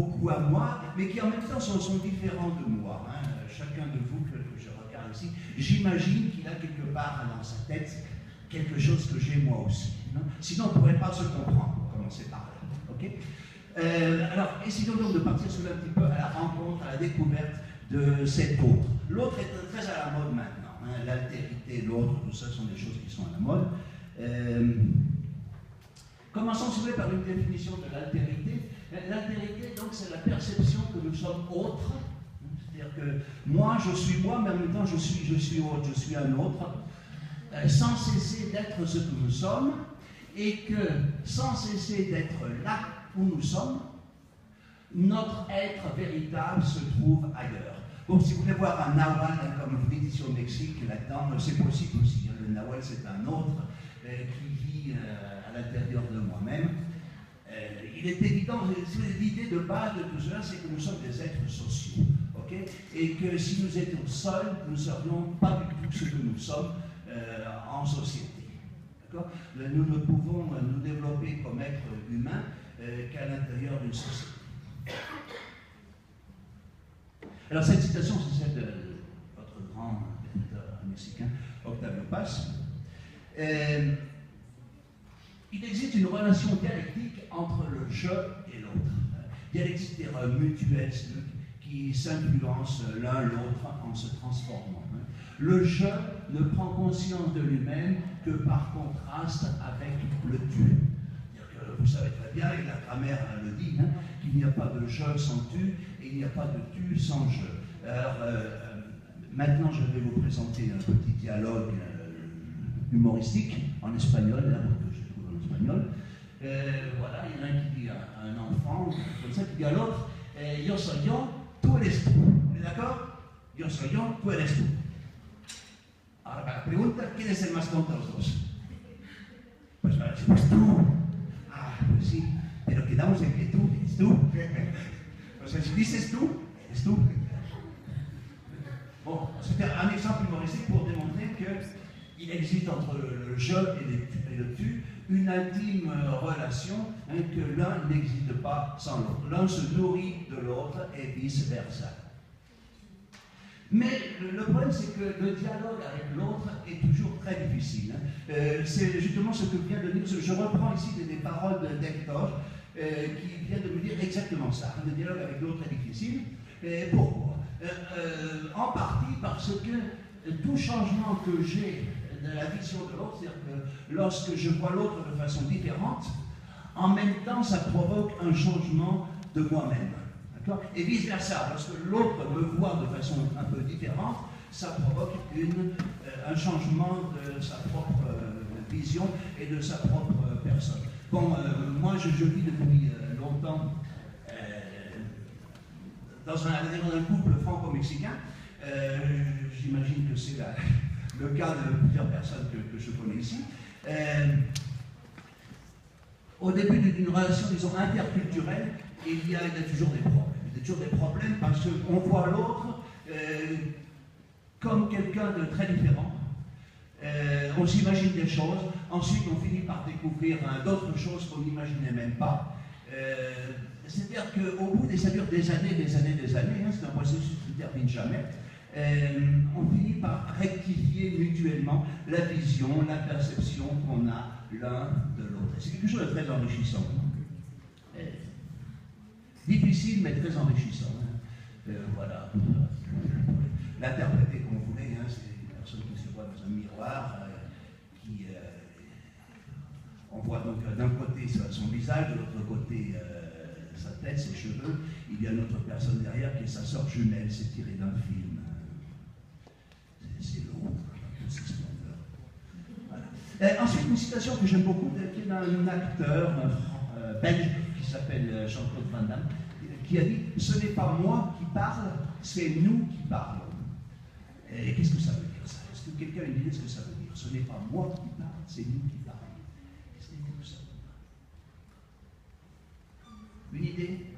beaucoup à moi, mais qui en même temps sont différents de moi. Hein. Chacun de vous que je regarde ici, j'imagine qu'il a quelque part dans sa tête quelque chose que j'ai moi aussi. Non, sinon, on ne pourrait pas se comprendre, pour commencer par là. Okay, alors, essayons donc de partir sur un petit peu à la rencontre, à la découverte de cet autre. L'autre est très à la mode maintenant. Hein. L'altérité, l'autre, tout ça sont des choses qui sont à la mode. Commençons, si vous voulez, par une définition de l'altérité. L'altérité, donc, c'est la perception que nous sommes autres. C'est-à-dire que moi, je suis moi, mais en même temps, je suis autre, je suis un autre, sans cesser d'être ce que nous sommes, et que, sans cesser d'être là où nous sommes, notre être véritable se trouve ailleurs. Bon, si vous voulez voir un nahual, comme vous dites ici au Mexique, là-dedans, c'est possible aussi. Le nahual, c'est un autre qui vit à l'intérieur de moi-même. Il est évident, l'idée de base de tout cela, c'est que nous sommes des êtres sociaux. Okay, et que si nous étions seuls, nous ne serions pas du tout ce que nous sommes en société. Nous ne pouvons nous développer comme êtres humains qu'à l'intérieur d'une société. Alors cette citation, c'est celle de votre grand éditeur mexicain, Octavio Paz. Il existe une relation dialectique entre le je et l'autre. Dialectique mutuelle, qui s'influencent l'un l'autre en se transformant. Le je ne prend conscience de lui-même que par contraste avec le tu. Vous savez très bien, et la grammaire le dit, hein, qu'il n'y a pas de je sans tu, et il n'y a pas de tu sans je. Alors, maintenant, je vais vous présenter un petit dialogue humoristique en espagnol, là, que je trouve en espagnol. Voilà, il y en a un qui dit à un enfant, comme ça, qui dit à l'autre, yo soy yo, tú eres tú. ¿On est d'accord? Yo soy yo, tú eres tú. Ahora, la pregunta, ¿quién es el más tonto de los dos? Pues para decir, pues tú. Ah, pues sí, pero quedamos en que tú, eres tú. O sea, si dices tú, eres tú. Bon, c'était un exemple humoristique pour démontrer qu'il existe entre le je et le tu une intime relation, hein, que l'un n'existe pas sans l'autre. L'un se nourrit de l'autre et vice-versa. Mais le problème, c'est que le dialogue avec l'autre est toujours très difficile. Hein. C'est justement ce que vient de dire, je reprends ici des paroles d'Hector, qui vient de me dire exactement ça. Le dialogue avec l'autre est difficile. Pourquoi? En partie parce que tout changement que j'ai de la vision de l'autre, c'est-à-dire que lorsque je vois l'autre de façon différente, en même temps, ça provoque un changement de moi-même. Et vice-versa, lorsque l'autre me voit de façon un peu différente, ça provoque un changement de sa propre vision et de sa propre personne. Bon, moi, je vis depuis longtemps dans un couple franco-mexicain. J'imagine que c'est le cas de plusieurs personnes que je connais ici. Au début d'une relation, disons, interculturelle, il y a toujours des problèmes. Il y a toujours des problèmes parce qu'on voit l'autre comme quelqu'un de très différent. On s'imagine des choses, ensuite on finit par découvrir d'autres choses qu'on n'imaginait même pas. C'est-à-dire qu'au bout ça dure des années, hein, c'est un processus qui ne termine jamais. On finit par rectifier mutuellement la vision, la perception qu'on a l'un de l'autre. C'est quelque chose de très enrichissant. Difficile, mais très enrichissant. Hein. Voilà. L'interpréter comme vous voulez, hein, c'est une personne qui se voit dans un miroir, on voit donc d'un côté son visage, de l'autre côté sa tête, ses cheveux. Il y a une autre personne derrière qui est sa sœur jumelle, c'est tiré d'un film. C'est lourd, toute cette splendeur. Voilà. Ensuite, une citation que j'aime beaucoup, qui est d'un acteur belge qui s'appelle Jean-Claude Van Damme, qui a dit « Ce n'est pas moi qui parle, c'est nous qui parlons ». Et qu'est-ce que ça veut dire ça? Est-ce que quelqu'un a une idée de ce que ça veut dire? Ce n'est pas moi qui parle, c'est nous qui parlons. Qu'est-ce que ça veut dire? Une idée?